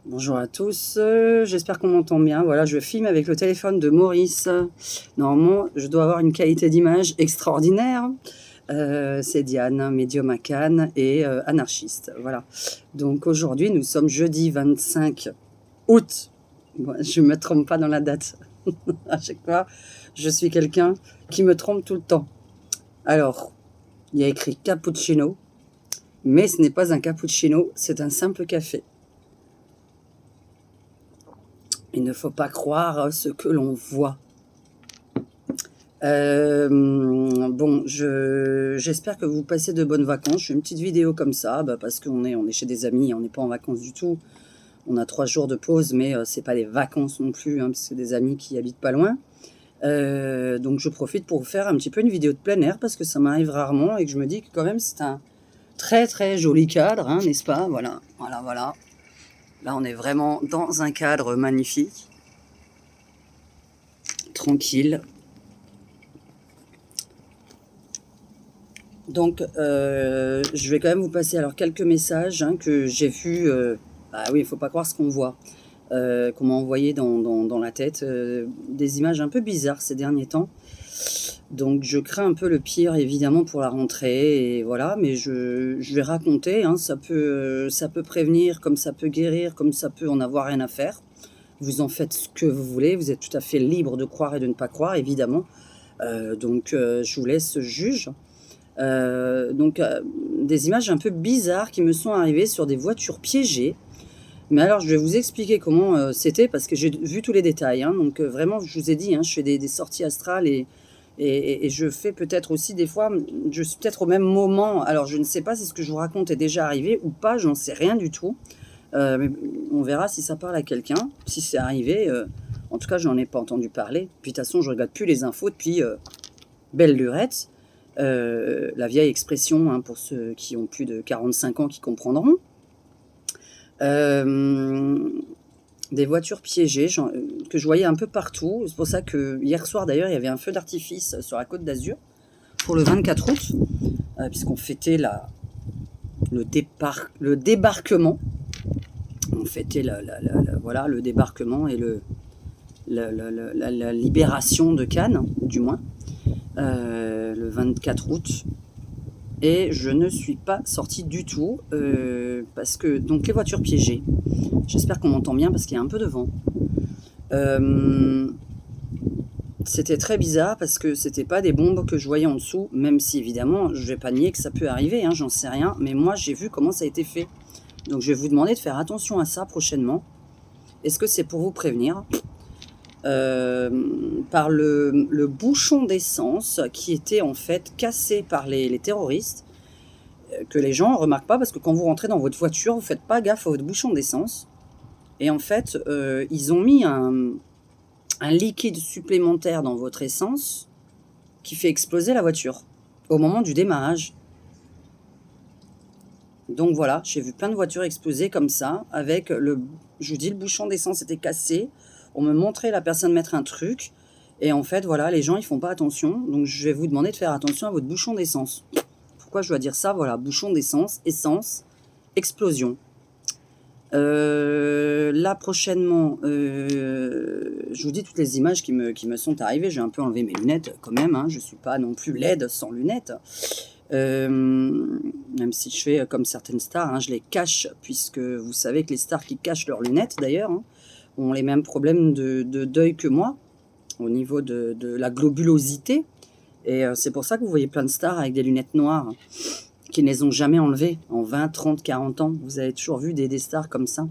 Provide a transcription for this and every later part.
Bonjour à tous, j'espère qu'on m'entend bien. Voilà, je filme avec le téléphone de Maurice. Normalement, je dois avoir une qualité d'image extraordinaire. C'est Diane, médium à Cannes et anarchiste. Voilà. Donc aujourd'hui, nous sommes jeudi 25 août. Je ne me trompe pas dans la date. À chaque fois, je suis quelqu'un qui me trompe tout le temps. Alors, il y a écrit cappuccino, mais ce n'est pas un cappuccino, c'est un simple café. Il ne faut pas croire ce que l'on voit. Bon, j'espère que vous passez de bonnes vacances. Je fais une petite vidéo comme ça, parce qu'on est chez des amis, on n'est pas en vacances du tout. On a 3 jours de pause, mais c'est pas des vacances non plus, parce que c'est des amis qui habitent pas loin. Donc je profite pour vous faire un petit peu une vidéo de plein air, parce que ça m'arrive rarement et que je me dis que quand même c'est un très très joli cadre, n'est-ce pas? Voilà, voilà, voilà. Là, on est vraiment dans un cadre magnifique, tranquille. Donc, je vais quand même vous passer alors quelques messages que j'ai vus. Ah oui, il ne faut pas croire ce qu'on voit. Qu'on m'a envoyé dans la tête. Des images un peu bizarres ces derniers temps. Donc, je crains un peu le pire, évidemment, pour la rentrée. Et voilà, mais je vais raconter. Ça peut prévenir, comme ça peut guérir, comme ça peut en avoir rien à faire. Vous en faites ce que vous voulez. Vous êtes tout à fait libre de croire et de ne pas croire, évidemment. Donc, je vous laisse juge. Des images un peu bizarres qui me sont arrivées sur des voitures piégées. Mais alors, je vais vous expliquer comment c'était, parce que j'ai vu tous les détails. Donc, vraiment, je vous ai dit, je fais des sorties astrales et je fais peut-être aussi des fois, je suis peut-être au même moment. Alors, je ne sais pas si ce que je vous raconte est déjà arrivé ou pas, j'en sais rien du tout. Mais on verra si ça parle à quelqu'un, si c'est arrivé. En tout cas, je n'en ai pas entendu parler. Puis, de toute façon, je ne regarde plus les infos depuis belle lurette. La vieille expression, pour ceux qui ont plus de 45 ans qui comprendront. Des voitures piégées que je voyais un peu partout. C'est pour ça que hier soir d'ailleurs il y avait un feu d'artifice sur la Côte d'Azur pour le 24 août, puisqu'on fêtait le débarquement. On fêtait voilà, le débarquement et la libération de Cannes, du moins, le 24 août. Et je ne suis pas sortie du tout, parce que, donc les voitures piégées, j'espère qu'on m'entend bien parce qu'il y a un peu de vent. C'était très bizarre parce que c'était pas des bombes que je voyais en dessous, même si évidemment je vais pas nier que ça peut arriver, j'en sais rien, mais moi j'ai vu comment ça a été fait. Donc je vais vous demander de faire attention à ça prochainement. Est-ce que c'est pour vous prévenir par le bouchon d'essence qui était en fait cassé par les terroristes, que les gens ne remarquent pas, parce que quand vous rentrez dans votre voiture, vous ne faites pas gaffe à votre bouchon d'essence. Et en fait, ils ont mis un liquide supplémentaire dans votre essence qui fait exploser la voiture au moment du démarrage. Donc voilà, j'ai vu plein de voitures exploser comme ça, avec je vous dis, le bouchon d'essence était cassé. On me montrait la personne mettre un truc. Et en fait, voilà, les gens, ils font pas attention. Donc je vais vous demander de faire attention à votre bouchon d'essence. Pourquoi je dois dire ça? Voilà, bouchon d'essence, essence, explosion. Là prochainement, je vous dis toutes les images qui me sont arrivées. J'ai un peu enlevé mes lunettes quand même, je suis pas non plus laide sans lunettes, même si je fais comme certaines stars, je les cache, puisque vous savez que les stars qui cachent leurs lunettes d'ailleurs ont les mêmes problèmes de d'œil que moi, au niveau de la globulosité. Et c'est pour ça que vous voyez plein de stars avec des lunettes noires qui ne les ont jamais enlevées en 20, 30, 40 ans. Vous avez toujours vu des stars comme ça.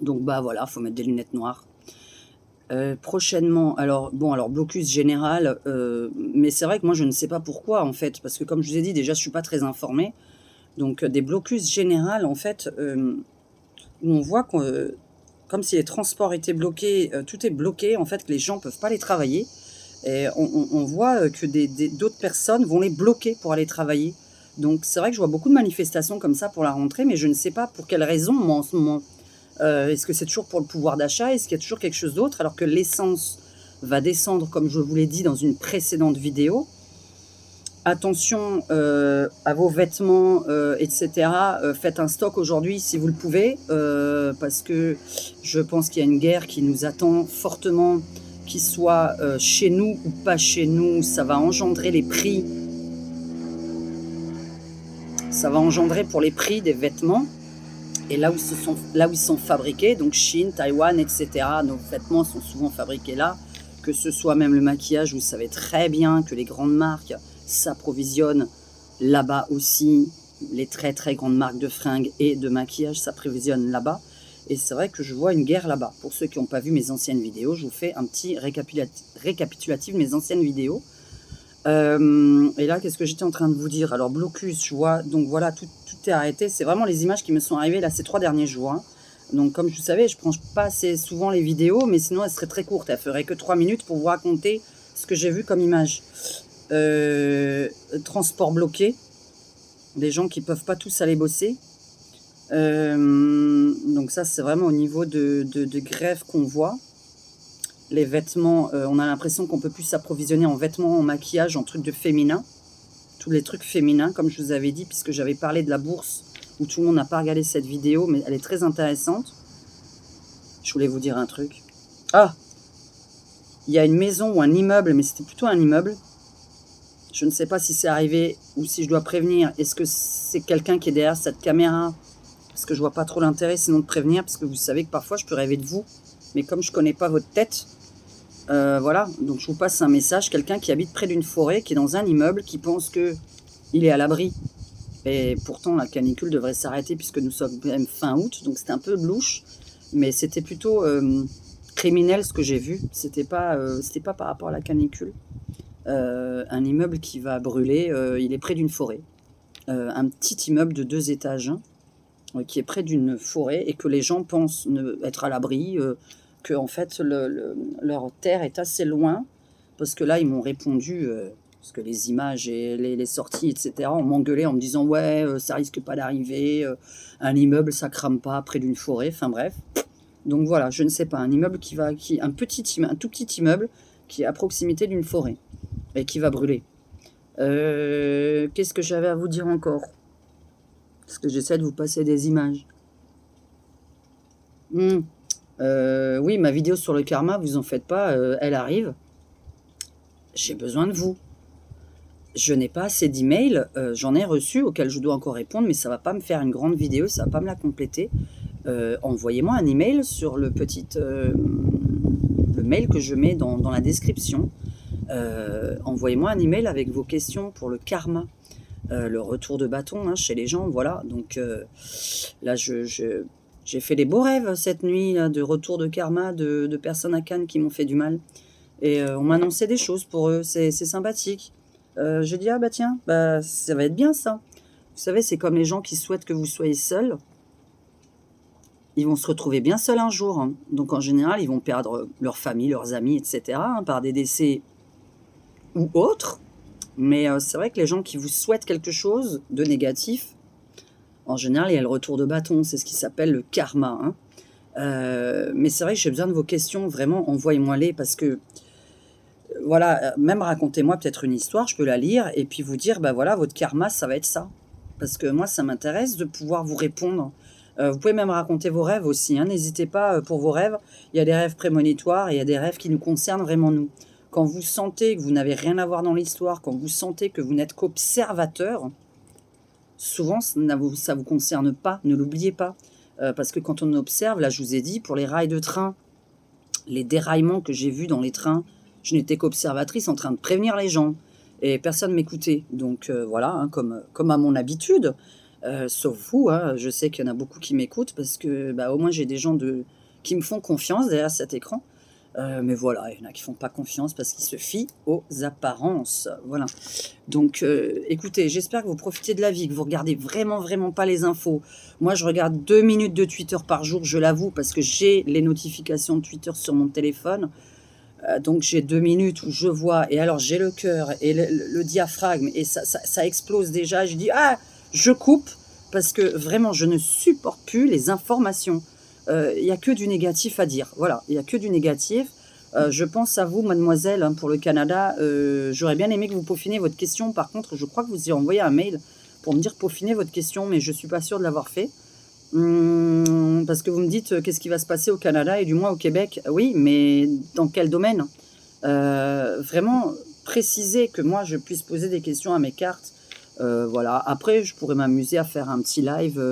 Donc voilà, faut mettre des lunettes noires. Prochainement, alors blocus général, mais c'est vrai que moi je ne sais pas pourquoi en fait, parce que comme je vous ai dit, déjà je suis pas très informée. Donc des blocus général en fait, où on voit comme si les transports étaient bloqués, tout est bloqué en fait, que les gens peuvent pas aller travailler. Et on voit que d'autres personnes vont les bloquer pour aller travailler. Donc c'est vrai que je vois beaucoup de manifestations comme ça pour la rentrée, mais je ne sais pas pour quelle raison moi en ce moment. Est-ce que c'est toujours pour le pouvoir d'achat? Est-ce qu'il y a toujours quelque chose d'autre? Alors que l'essence va descendre, comme je vous l'ai dit dans une précédente vidéo. attention à vos vêtements, etc. Faites un stock aujourd'hui si vous le pouvez, parce que je pense qu'il y a une guerre qui nous attend fortement, qu'il soit chez nous ou pas chez nous. Ça va engendrer les prix. Ça va engendrer pour les prix des vêtements. Et là où ils sont fabriqués, donc Chine, Taïwan, etc., nos vêtements sont souvent fabriqués là, que ce soit même le maquillage, vous savez très bien que les grandes marques s'approvisionnent là-bas aussi, les très très grandes marques de fringues et de maquillage s'approvisionnent là-bas, et c'est vrai que je vois une guerre là-bas. Pour ceux qui n'ont pas vu mes anciennes vidéos, je vous fais un petit récapitulatif de mes anciennes vidéos. Et là, qu'est-ce que j'étais en train de vous dire? Alors, blocus, je vois, donc voilà, tout est arrêté. C'est vraiment les images qui me sont arrivées là ces 3 derniers jours, hein. Donc, comme vous savez, je ne prends pas assez souvent les vidéos, mais sinon, elles seraient très courtes. Elles feraient que 3 minutes pour vous raconter ce que j'ai vu comme image. Transport bloqué, des gens qui ne peuvent pas tous aller bosser. Donc ça, c'est vraiment au niveau de grève qu'on voit. Les vêtements, on a l'impression qu'on peut plus s'approvisionner en vêtements, en maquillage, en trucs de féminin. Tous les trucs féminins, comme je vous avais dit, puisque j'avais parlé de la bourse, où tout le monde n'a pas regardé cette vidéo, mais elle est très intéressante. Je voulais vous dire un truc. Ah! Il y a une maison ou un immeuble, mais c'était plutôt un immeuble. Je ne sais pas si c'est arrivé ou si je dois prévenir. Est-ce que c'est quelqu'un qui est derrière cette caméra? Parce que je vois pas trop l'intérêt sinon de prévenir, parce que vous savez que parfois je peux rêver de vous. Mais comme je ne connais pas votre tête, voilà, donc je vous passe un message. Quelqu'un qui habite près d'une forêt, qui est dans un immeuble, qui pense qu'il est à l'abri. Et pourtant, la canicule devrait s'arrêter puisque nous sommes même fin août, donc c'était un peu louche. Mais c'était plutôt criminel ce que j'ai vu. C'était pas par rapport à la canicule. Un immeuble qui va brûler, il est près d'une forêt. Un petit immeuble de 2 étages, hein, qui est près d'une forêt et que les gens pensent être à l'abri, que en fait leur terre est assez loin, parce que là ils m'ont répondu, parce que les images et les sorties, etc., on m'engueulait en me disant ouais, ça risque pas d'arriver, un immeuble ça crame pas près d'une forêt, enfin bref. Donc voilà, je ne sais pas, un immeuble un tout petit immeuble qui est à proximité d'une forêt et qui va brûler. Qu'est-ce que j'avais à vous dire encore? Parce que j'essaie de vous passer des images. Oui, ma vidéo sur le karma, vous en faites pas, elle arrive. J'ai besoin de vous. Je n'ai pas assez d'emails, j'en ai reçu auxquels je dois encore répondre, mais ça va pas me faire une grande vidéo, ça va pas me la compléter. Envoyez-moi un email sur le mail que je mets dans la description. Envoyez-moi un email avec vos questions pour le karma, le retour de bâton, hein, chez les gens, voilà. Donc là, j'ai fait des beaux rêves cette nuit là, de retour de karma de personnes à Cannes qui m'ont fait du mal. Et on m'a annoncé des choses pour eux, c'est sympathique. J'ai dit, ah bah tiens, bah, ça va être bien ça. Vous savez, c'est comme les gens qui souhaitent que vous soyez seul. Ils vont se retrouver bien seuls un jour, hein. Donc en général, ils vont perdre leur famille, leurs amis, etc., hein, par des décès ou autres. Mais c'est vrai que les gens qui vous souhaitent quelque chose de négatif, en général, il y a le retour de bâton. C'est ce qui s'appelle le karma, hein. Mais c'est vrai que j'ai besoin de vos questions. Vraiment, envoyez-moi-les parce que, voilà, même racontez-moi peut-être une histoire, je peux la lire et puis vous dire, bah voilà, votre karma, ça va être ça. Parce que moi, ça m'intéresse de pouvoir vous répondre. Vous pouvez même raconter vos rêves aussi, hein. N'hésitez pas pour vos rêves. Il y a des rêves prémonitoires et il y a des rêves qui nous concernent vraiment nous. Quand vous sentez que vous n'avez rien à voir dans l'histoire, quand vous sentez que vous n'êtes qu'observateur, souvent ça ne vous concerne pas, ne l'oubliez pas. Parce que quand on observe, là je vous ai dit, pour les rails de train, les déraillements que j'ai vus dans les trains, je n'étais qu'observatrice en train de prévenir les gens. Et personne ne m'écoutait. Donc voilà, hein, comme à mon habitude, sauf vous, hein, je sais qu'il y en a beaucoup qui m'écoutent parce que bah, au moins j'ai des gens qui me font confiance derrière cet écran. Mais voilà, il y en a qui ne font pas confiance parce qu'ils se fient aux apparences. Voilà. Donc, écoutez, j'espère que vous profitez de la vie, que vous regardez vraiment, vraiment pas les infos. Moi, je regarde 2 minutes de Twitter par jour, je l'avoue, parce que j'ai les notifications de Twitter sur mon téléphone. Donc, j'ai 2 minutes où je vois, et alors j'ai le cœur et le diaphragme, et ça explose déjà. Je dis, ah, je coupe, parce que vraiment, je ne supporte plus les informations. Il n'y a que du négatif à dire. Voilà, il n'y a que du négatif. Je pense à vous, mademoiselle, hein, pour le Canada. J'aurais bien aimé que vous peaufiniez votre question. Par contre, je crois que vous avez envoyé un mail pour me dire peaufiner votre question, mais je ne suis pas sûre de l'avoir fait. Parce que vous me dites qu'est-ce qui va se passer au Canada et du moins au Québec. Oui, mais dans quel domaine? Vraiment préciser que moi je puisse poser des questions à mes cartes. Voilà. Après, je pourrais m'amuser à faire un petit live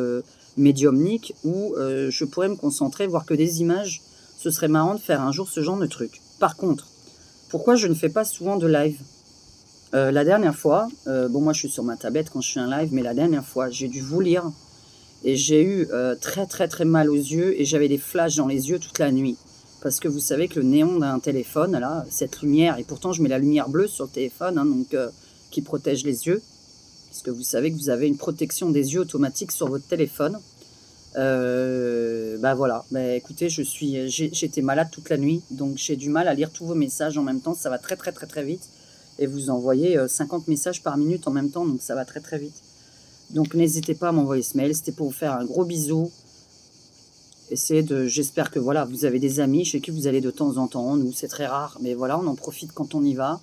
médiumnique où je pourrais me concentrer, voir que des images. Ce serait marrant de faire un jour ce genre de truc. Par contre, pourquoi je ne fais pas souvent de live? La dernière fois, bon moi je suis sur ma tablette quand je fais un live, mais la dernière fois j'ai dû vous lire et j'ai eu très très très mal aux yeux et j'avais des flashs dans les yeux toute la nuit. Parce que vous savez que le néon d'un téléphone, là, cette lumière, et pourtant je mets la lumière bleue sur le téléphone, hein, donc qui protège les yeux, parce que vous savez que vous avez une protection des yeux automatique sur votre téléphone. Bah voilà, bah écoutez, j'étais malade toute la nuit, donc j'ai du mal à lire tous vos messages en même temps, ça va très très très très vite, et vous envoyez 50 messages par minute en même temps, donc ça va très très vite. Donc n'hésitez pas à m'envoyer ce mail, c'était pour vous faire un gros bisou. J'espère que voilà, vous avez des amis chez qui vous allez de temps en temps, nous c'est très rare, mais voilà, on en profite quand on y va.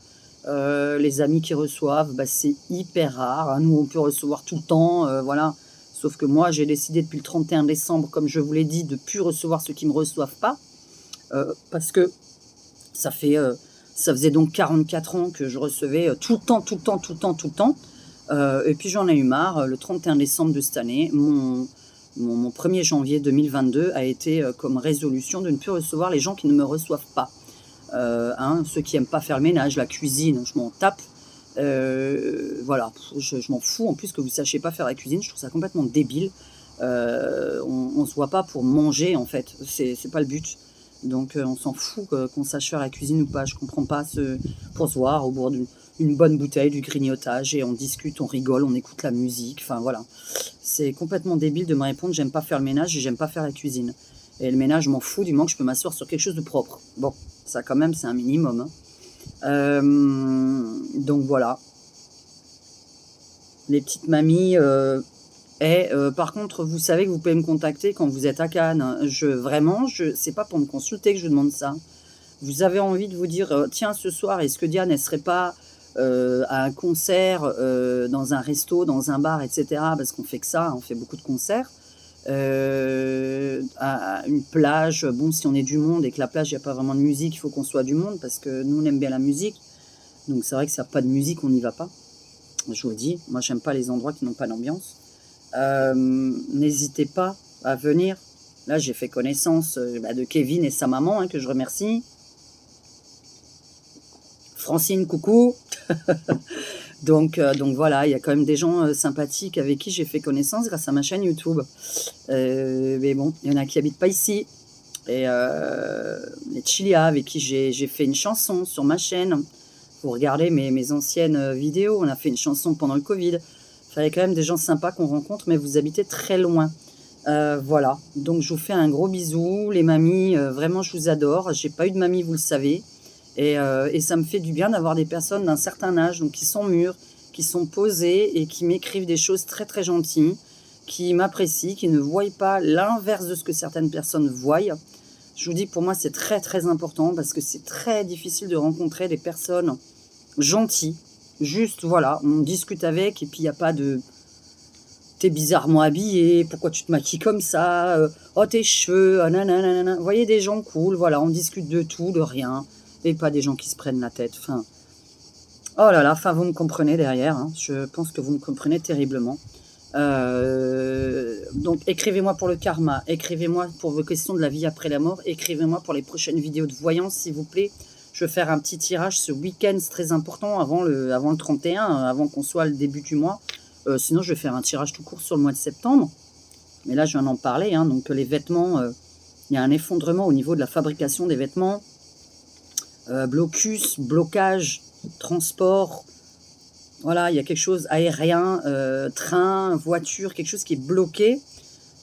Les amis qui reçoivent, bah, c'est hyper rare, hein. Nous on peut recevoir tout le temps, voilà. Sauf que moi j'ai décidé depuis le 31 décembre, comme je vous l'ai dit, de ne plus recevoir ceux qui ne me reçoivent pas. Parce que ça faisait donc 44 ans que je recevais tout le temps, tout le temps, tout le temps, tout le temps. Et puis j'en ai eu marre, le 31 décembre de cette année, mon 1er janvier 2022 a été comme résolution de ne plus recevoir les gens qui ne me reçoivent pas. Ceux qui n'aiment pas faire le ménage, la cuisine, je m'en tape. Voilà, je m'en fous en plus que vous ne sachiez pas faire la cuisine, je trouve ça complètement débile. On ne se voit pas pour manger en fait, c'est pas le but. Donc on s'en fout qu'on sache faire la cuisine ou pas, je comprends pas, pour se voir au bord d'une bonne bouteille, du grignotage, et on discute, on rigole, on écoute la musique, enfin voilà. C'est complètement débile de me répondre j'aime pas faire le ménage et j'aime pas faire la cuisine. Et le ménage, je m'en fous du moment que je peux m'asseoir sur quelque chose de propre. Bon, ça quand même c'est un minimum, hein. Donc voilà. Les petites mamies. Par contre, vous savez que vous pouvez me contacter quand vous êtes à Cannes. C'est pas pour me consulter que je vous demande ça. Vous avez envie de vous dire, tiens, ce soir, est-ce que Diane, elle serait pas à un concert, dans un resto, dans un bar, etc. Parce qu'on fait que ça, on fait beaucoup de concerts. À une plage, bon, si on est du monde et que la plage, il n'y a pas vraiment de musique, il faut qu'on soit du monde parce que nous, on aime bien la musique. Donc c'est vrai que s'il n'y a pas de musique, on n'y va pas. Je vous le dis, moi, j'aime pas les endroits qui n'ont pas d'ambiance. N'hésitez pas à venir. Là, j'ai fait connaissance de Kevin et sa maman, hein, que je remercie. Francine, coucou. Donc voilà, il y a quand même des gens sympathiques avec qui j'ai fait connaissance grâce à ma chaîne YouTube. Mais bon, il y en a qui habitent pas ici. Et les Chilia, avec qui j'ai fait une chanson sur ma chaîne. Vous regardez mes anciennes vidéos, on a fait une chanson pendant le Covid. Il fallait quand même des gens sympas qu'on rencontre, mais vous habitez très loin. Voilà, donc je vous fais un gros bisou. Les mamies, vraiment, je vous adore. J'ai pas eu de mamie, vous le savez. Et ça me fait du bien d'avoir des personnes d'un certain âge, donc qui sont mûres, qui sont posées et qui m'écrivent des choses très très gentilles, qui m'apprécient, qui ne voient pas l'inverse de ce que certaines personnes voient. Je vous dis, pour moi, c'est très très important parce que c'est très difficile de rencontrer des personnes gentilles. Juste, voilà, on discute avec et puis il n'y a pas de... T'es bizarrement habillé, pourquoi tu te maquilles comme ça, oh tes cheveux, nanana. Vous voyez, des gens cool, voilà, on discute de tout, de rien. Et pas des gens qui se prennent la tête. Enfin, oh là là, enfin, vous me comprenez derrière. Hein. Je pense que vous me comprenez terriblement. Donc, écrivez-moi pour le karma. Écrivez-moi pour vos questions de la vie après la mort. Écrivez-moi pour les prochaines vidéos de voyance, s'il vous plaît. Je vais faire un petit tirage ce week-end. C'est très important, avant le 31, avant qu'on soit le début du mois. Sinon, je vais faire un tirage tout court sur le mois de septembre. Mais là, je viens d'en parler. Hein. Donc, les vêtements, il y a un effondrement au niveau de la fabrication des vêtements. Blocus, blocage, transport, voilà, il y a quelque chose aérien, train, voiture, quelque chose qui est bloqué.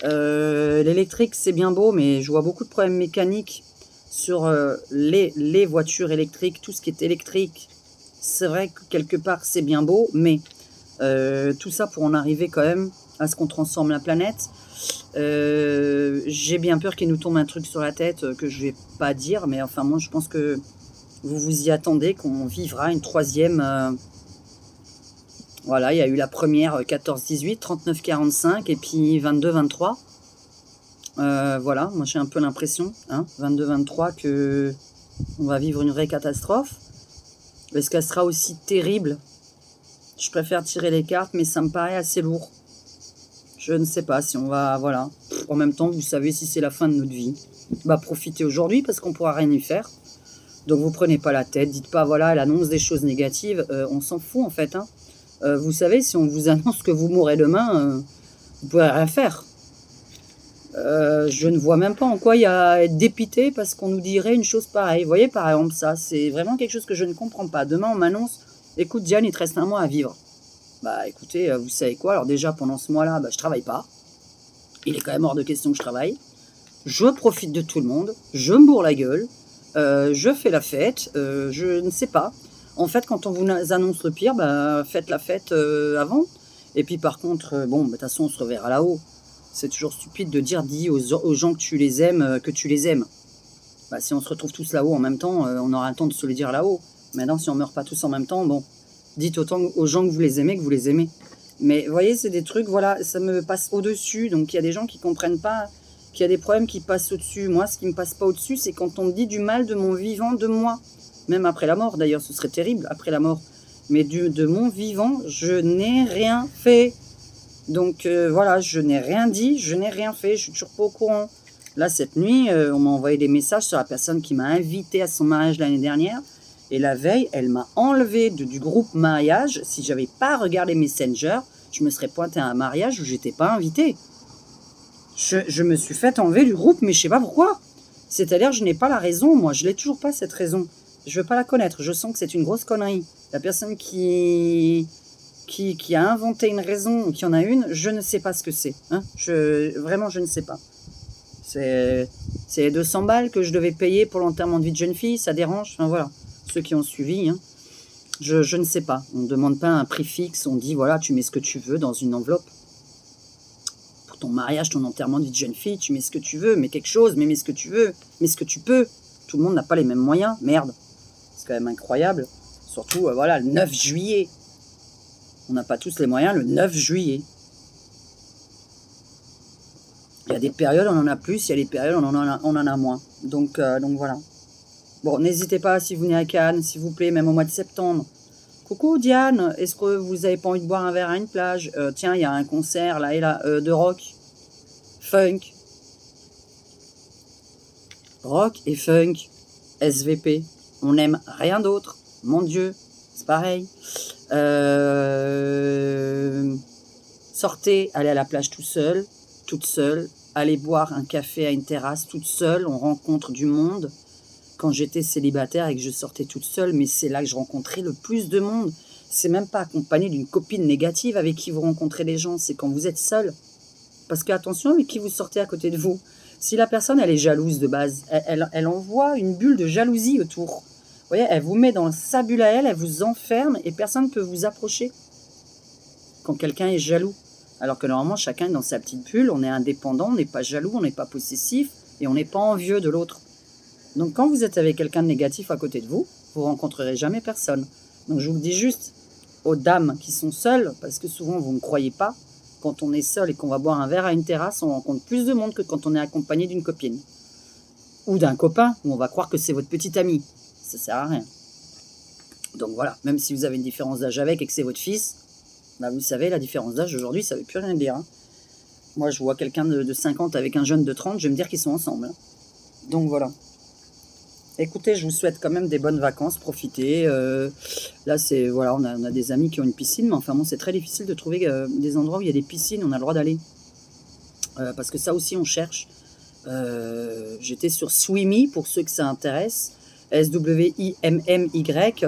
L'électrique, c'est bien beau, mais je vois beaucoup de problèmes mécaniques sur les voitures électriques, tout ce qui est électrique. C'est vrai que quelque part, c'est bien beau, mais tout ça pour en arriver quand même à ce qu'on transforme la planète. j'ai bien peur qu'il nous tombe un truc sur la tête que je vais pas dire, mais enfin moi je pense que vous vous y attendez, qu'on vivra une troisième. Voilà, il y a eu la première 14-18, 39-45 et puis 22-23. Voilà, moi j'ai un peu l'impression, 22-23, que on va vivre une vraie catastrophe. Est-ce qu'elle sera aussi terrible? Je préfère tirer les cartes, mais ça me paraît assez lourd. Je ne sais pas si on va... Voilà. En même temps, vous savez, si c'est la fin de notre vie, bah profitez aujourd'hui parce qu'on pourra rien y faire. Donc vous prenez pas la tête, dites pas, voilà, elle annonce des choses négatives. On s'en fout en fait. Vous savez, si on vous annonce que vous mourrez demain, vous pouvez rien faire. Je ne vois même pas en quoi il y a à être dépité parce qu'on nous dirait une chose pareille. Vous voyez, par exemple, ça, c'est vraiment quelque chose que je ne comprends pas. Demain, on m'annonce, écoute, Diane, il te reste un mois à vivre. Bah, écoutez, vous savez quoi? Alors déjà, pendant ce mois-là, je travaille pas. Il est quand même hors de question que je travaille. Je profite de tout le monde. Je me bourre la gueule. Je fais la fête. Je ne sais pas. En fait, quand on vous annonce le pire, faites la fête avant. Et puis, par contre, de toute façon, on se reverra là-haut. C'est toujours stupide de dire, dis aux gens que tu les aimes, que tu les aimes. Bah, si on se retrouve tous là-haut en même temps, on aura le temps de se le dire là-haut. Maintenant, si on meurt pas tous en même temps, bon, dites autant aux gens que vous les aimez, que vous les aimez. Mais vous voyez, c'est des trucs, voilà, ça me passe au-dessus. Donc, il y a des gens qui comprennent pas qu'il y a des problèmes qui passent au-dessus. Moi, ce qui me passe pas au-dessus, c'est quand on me dit du mal de mon vivant, de moi. Même après la mort, d'ailleurs, ce serait terrible, après la mort. Mais de mon vivant, je n'ai rien fait. Donc voilà, je n'ai rien dit, je n'ai rien fait, je suis toujours pas au courant. Là, cette nuit, on m'a envoyé des messages sur la personne qui m'a invité à son mariage l'année dernière. Et la veille, elle m'a enlevé du groupe mariage. Si j'avais pas regardé Messenger, je me serais pointée à un mariage où j'étais pas invitée. Je me suis fait enlever du groupe, mais je sais pas pourquoi. C'est-à-dire, je n'ai pas la raison, moi. Je l'ai toujours pas, cette raison. Je veux pas la connaître. Je sens que c'est une grosse connerie. La personne qui a inventé une raison, qui en a une, je ne sais pas ce que c'est. Vraiment, je ne sais pas. C'est 200 balles que je devais payer pour l'enterrement de vie de jeune fille, ça dérange. Enfin voilà, ceux qui ont suivi, je ne sais pas. On ne demande pas un prix fixe, on dit voilà, tu mets ce que tu veux dans une enveloppe. Pour ton mariage, ton enterrement de vie de jeune fille, tu mets ce que tu veux, mets quelque chose, mais mets ce que tu veux, mets ce que tu peux. Tout le monde n'a pas les mêmes moyens, merde. C'est quand même incroyable. Surtout, voilà, le 9 juillet. On n'a pas tous les moyens le 9 juillet. Il y a des périodes, on en a plus, il y a des périodes, on en a moins. Donc voilà. Bon, n'hésitez pas, si vous venez à Cannes, s'il vous plaît, même au mois de septembre. Coucou Diane, est-ce que vous n'avez pas envie de boire un verre à une plage? Tiens, il y a un concert là et là, de rock, funk. Rock et funk, SVP. On n'aime rien d'autre. Mon Dieu, c'est pareil. Sortez, allez à la plage toute seule, allez boire un café à une terrasse toute seule, on rencontre du monde. Quand j'étais célibataire et que je sortais toute seule, mais c'est là que je rencontrais le plus de monde. C'est même pas accompagné d'une copine négative avec qui vous rencontrez les gens, c'est quand vous êtes seul. Parce que attention avec qui vous sortez à côté de vous. Si la personne, elle est jalouse de base, elle envoie une bulle de jalousie autour. Vous voyez, elle vous met dans sa bulle à elle vous enferme et personne ne peut vous approcher quand quelqu'un est jaloux. Alors que normalement, chacun est dans sa petite bulle, on est indépendant, on n'est pas jaloux, on n'est pas possessif et on n'est pas envieux de l'autre. Donc quand vous êtes avec quelqu'un de négatif à côté de vous, vous ne rencontrerez jamais personne. Donc je vous le dis juste aux dames qui sont seules, parce que souvent vous ne me croyez pas, quand on est seul et qu'on va boire un verre à une terrasse, on rencontre plus de monde que quand on est accompagné d'une copine. Ou d'un copain, où on va croire que c'est votre petit ami. Ça sert à rien. Donc voilà, même si vous avez une différence d'âge avec et que c'est votre fils, vous savez, la différence d'âge aujourd'hui, ça ne veut plus rien dire. Moi, je vois quelqu'un de 50 avec un jeune de 30, je vais me dire qu'ils sont ensemble. Donc voilà. Écoutez, je vous souhaite quand même des bonnes vacances, profitez. Là, c'est voilà, on a des amis qui ont une piscine, mais enfin bon, c'est très difficile de trouver des endroits où il y a des piscines, on a le droit d'aller. Parce que ça aussi, on cherche. J'étais sur Swimmy, pour ceux que ça intéresse. SWIMMY,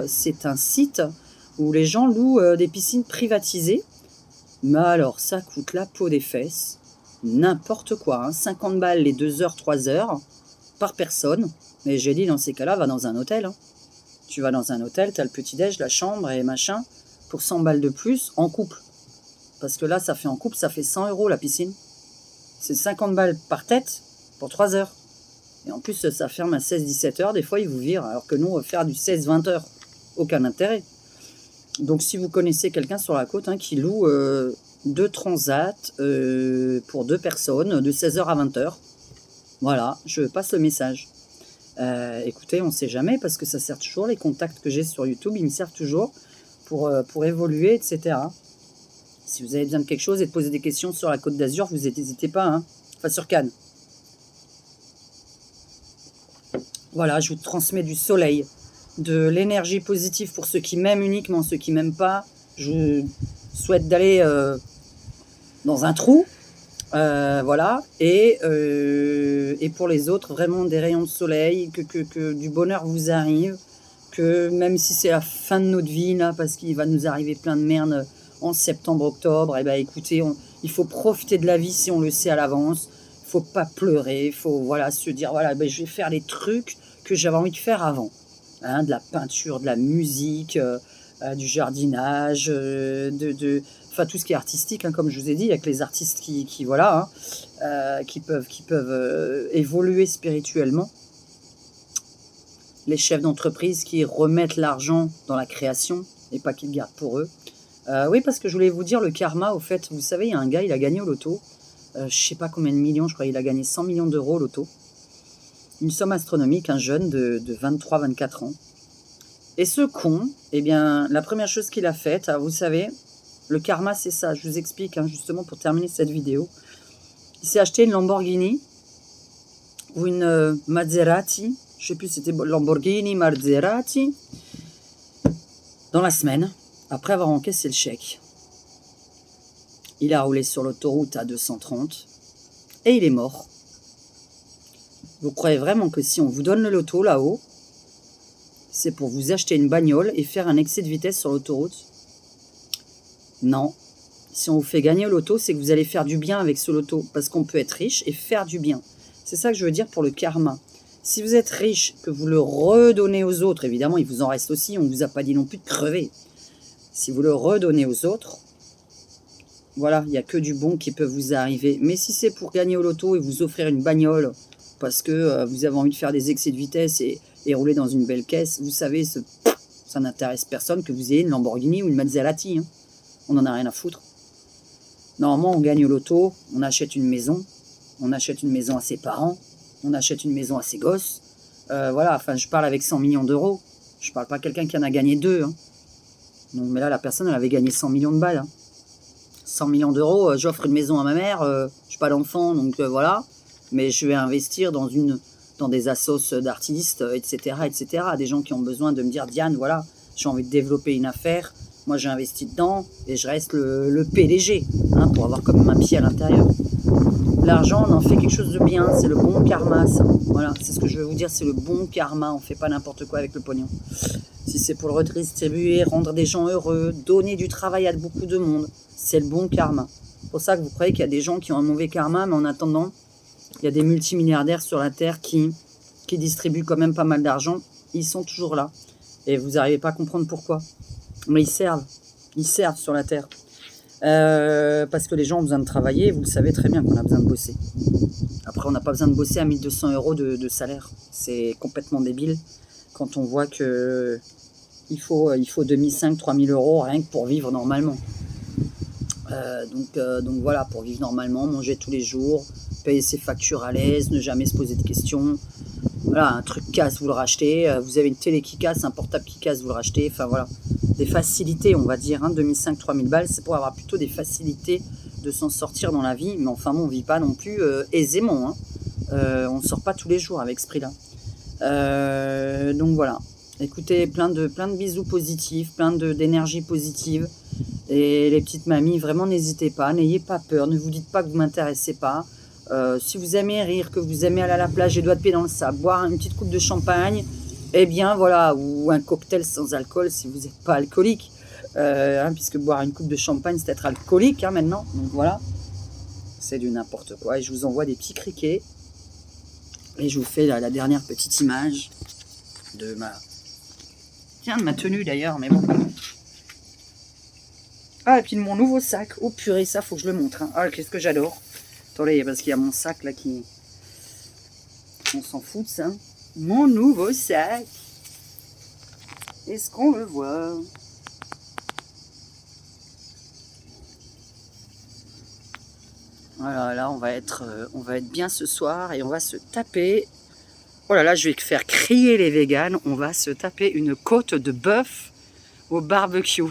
c'est un site où les gens louent des piscines privatisées. Mais alors, ça coûte la peau des fesses. N'importe quoi, 50 balles les 2 heures, 3 heures par personne. Mais j'ai dit, dans ces cas-là, va dans un hôtel. Tu vas dans un hôtel, tu as le petit-déj, la chambre et machin, pour 100 balles de plus en couple. Parce que là, ça fait en couple, ça fait 100 € la piscine. C'est 50 balles par tête. pour 3 heures. Et en plus, ça ferme à 16-17 heures. Des fois, ils vous virent. Alors que nous, faire du 16-20 heures, aucun intérêt. Donc, si vous connaissez quelqu'un sur la côte qui loue 2 transats pour 2 personnes de 16 heures à 20 heures, voilà, je passe le message. Écoutez, on ne sait jamais parce que ça sert toujours. Les contacts que j'ai sur YouTube, ils me servent toujours pour évoluer, etc. Si vous avez besoin de quelque chose et de poser des questions sur la Côte d'Azur, vous n'hésitez pas. Enfin, sur Cannes. Voilà, je vous transmets du soleil, de l'énergie positive pour ceux qui m'aiment uniquement, ceux qui m'aiment pas. Je souhaite d'aller dans un trou. Voilà, et pour les autres, vraiment des rayons de soleil, que du bonheur vous arrive, que même si c'est la fin de notre vie, là, parce qu'il va nous arriver plein de merde en septembre, octobre, et écoutez, il faut profiter de la vie si on le sait à l'avance, il faut pas pleurer, il faut se dire, je vais faire les trucs que j'avais envie de faire avant, de la peinture, de la musique, du jardinage, enfin tout ce qui est artistique, comme je vous ai dit, avec les artistes qui peuvent évoluer spirituellement, les chefs d'entreprise qui remettent l'argent dans la création et pas qu'ils le gardent pour eux. Oui, parce que je voulais vous dire, le karma, au fait, vous savez, il y a un gars, il a gagné au loto, je sais pas combien de millions, je crois qu'il a gagné 100 millions d'euros au loto, une somme astronomique, un jeune de 23-24 ans. Et ce con, la première chose qu'il a faite, vous savez, le karma, c'est ça. Je vous explique, justement, pour terminer cette vidéo. Il s'est acheté une Lamborghini ou une Maserati. Je ne sais plus si c'était Lamborghini, Maserati. Dans la semaine, après avoir encaissé le chèque. Il a roulé sur l'autoroute à 230 et il est mort. Vous croyez vraiment que si on vous donne le loto là-haut, c'est pour vous acheter une bagnole et faire un excès de vitesse sur l'autoroute? Non. Si on vous fait gagner au loto, c'est que vous allez faire du bien avec ce loto. Parce qu'on peut être riche et faire du bien. C'est ça que je veux dire pour le karma. Si vous êtes riche, que vous le redonnez aux autres, évidemment, il vous en reste aussi, on ne vous a pas dit non plus de crever. Si vous le redonnez aux autres, voilà, il n'y a que du bon qui peut vous arriver. Mais si c'est pour gagner au loto et vous offrir une bagnole, parce que vous avez envie de faire des excès de vitesse et rouler dans une belle caisse, vous savez, ça n'intéresse personne que vous ayez une Lamborghini ou une Maserati. On n'en a rien à foutre. Normalement, on gagne au loto, on achète une maison à ses parents, on achète une maison à ses gosses. Je parle avec 100 millions d'euros. Je parle pas quelqu'un qui en a gagné 2. Donc, mais là, la personne, elle avait gagné 100 millions de balles. 100 millions d'euros, j'offre une maison à ma mère, je n'ai pas d'enfant, donc voilà. Mais je vais investir dans des assos d'artistes, etc., etc. Des gens qui ont besoin de me dire, Diane, voilà, j'ai envie de développer une affaire. Moi, j'ai investi dedans et je reste le PDG, pour avoir comme un pied à l'intérieur. L'argent, on en fait quelque chose de bien, c'est le bon karma, ça. Voilà, c'est ce que je veux vous dire, c'est le bon karma, on ne fait pas n'importe quoi avec le pognon. Si c'est pour le redistribuer, rendre des gens heureux, donner du travail à beaucoup de monde, c'est le bon karma. C'est pour ça que vous croyez qu'il y a des gens qui ont un mauvais karma, mais en attendant, il y a des multimilliardaires sur la Terre qui distribuent quand même pas mal d'argent. Ils sont toujours là. Et vous n'arrivez pas à comprendre pourquoi. Mais ils servent sur la Terre. Parce que les gens ont besoin de travailler. Vous le savez très bien qu'on a besoin de bosser. Après, on n'a pas besoin de bosser à 1200 € de salaire. C'est complètement débile. Quand on voit que il faut 2500-3000 € rien que pour vivre normalement. Donc voilà, pour vivre normalement, manger tous les jours, payer ses factures à l'aise, ne jamais se poser de questions. Voilà, un truc casse, vous le rachetez. Vous avez une télé qui casse, un portable qui casse, vous le rachetez. Enfin voilà, des facilités, on va dire. 2500-3000 balles, c'est pour avoir plutôt des facilités de s'en sortir dans la vie. Mais enfin bon, on ne vit pas non plus aisément. On ne sort pas tous les jours avec ce prix-là. Donc voilà. Écoutez, plein de bisous positifs, plein d'énergie positive. Et les petites mamies, vraiment n'hésitez pas, n'ayez pas peur, ne vous dites pas que vous ne m'intéressez pas. Si vous aimez rire, que vous aimez aller à la plage, les doigts de pied dans le sable, boire une petite coupe de champagne, eh bien voilà, ou un cocktail sans alcool si vous n'êtes pas alcoolique. Puisque boire une coupe de champagne, c'est être alcoolique maintenant. Donc voilà, c'est du n'importe quoi. Et je vous envoie des petits criquets. Et je vous fais la dernière petite image de ma tenue d'ailleurs, mais bon. Ah, et puis de mon nouveau sac. Oh purée, ça, faut que je le montre. Ah, qu'est-ce que j'adore. Attendez, parce qu'il y a mon sac là qui... On s'en fout de ça. Mon nouveau sac. Est-ce qu'on le voit? Voilà, là on va être bien ce soir et on va se taper. Oh là là, je vais faire crier les véganes. On va se taper une côte de bœuf au barbecue.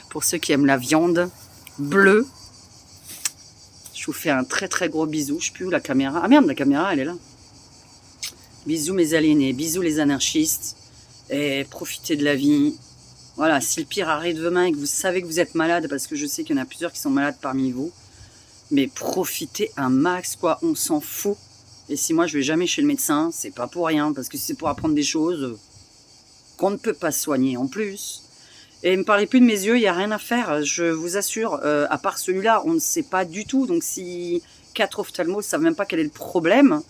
Pour ceux qui aiment la viande bleue. Je vous fais un très très gros bisou. Je sais plus où la caméra. Ah merde, la caméra elle est là. Bisous mes aliénés, bisous les anarchistes. Et profitez de la vie. Voilà, si le pire arrive demain et que vous savez que vous êtes malade, parce que je sais qu'il y en a plusieurs qui sont malades parmi vous, mais profitez un max, quoi, on s'en fout. Et si moi je vais jamais chez le médecin, c'est pas pour rien, parce que c'est pour apprendre des choses qu'on ne peut pas soigner en plus. Et ne me parlez plus de mes yeux, il n'y a rien à faire, je vous assure, à part celui-là, on ne sait pas du tout. Donc si 4 ophtalmos ne savent même pas quel est le problème,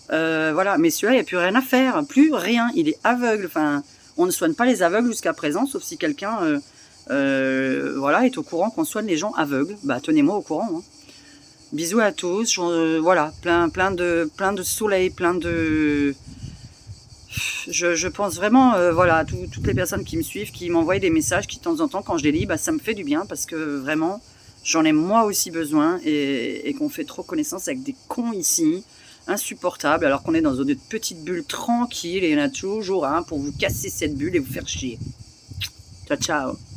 voilà, mais celui-là, il n'y a plus rien à faire, plus rien, il est aveugle. Enfin, on ne soigne pas les aveugles jusqu'à présent, sauf si quelqu'un voilà, est au courant qu'on soigne les gens aveugles. Bah, tenez-moi au courant. Hein. Bisous à tous, voilà, plein de soleil, plein de... Je pense vraiment, voilà, toutes les personnes qui me suivent, qui m'envoient des messages, qui de temps en temps, quand je les lis, bah, ça me fait du bien, parce que vraiment, j'en ai moi aussi besoin, et qu'on fait trop connaissance avec des cons ici, insupportables, alors qu'on est dans une petite bulle tranquille, et il y en a toujours un pour vous casser cette bulle et vous faire chier. Ciao, ciao.